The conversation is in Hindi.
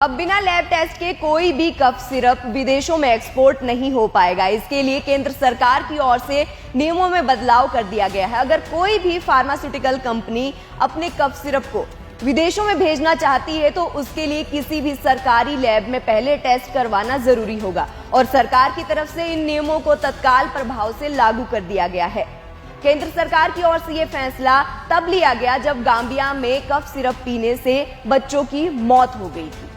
अब बिना लैब टेस्ट के कोई भी कफ सिरप विदेशों में एक्सपोर्ट नहीं हो पाएगा। इसके लिए केंद्र सरकार की ओर से नियमों में बदलाव कर दिया गया है। अगर कोई भी फार्मास्यूटिकल कंपनी अपने कफ सिरप को विदेशों में भेजना चाहती है तो उसके लिए किसी भी सरकारी लैब में पहले टेस्ट करवाना जरूरी होगा और सरकार की तरफ से इन नियमों को तत्काल प्रभाव से लागू कर दिया गया है। केंद्र सरकार की ओर से यह फैसला तब लिया गया जब गांबिया में कफ सिरप पीने से बच्चों की मौत हो गई थी।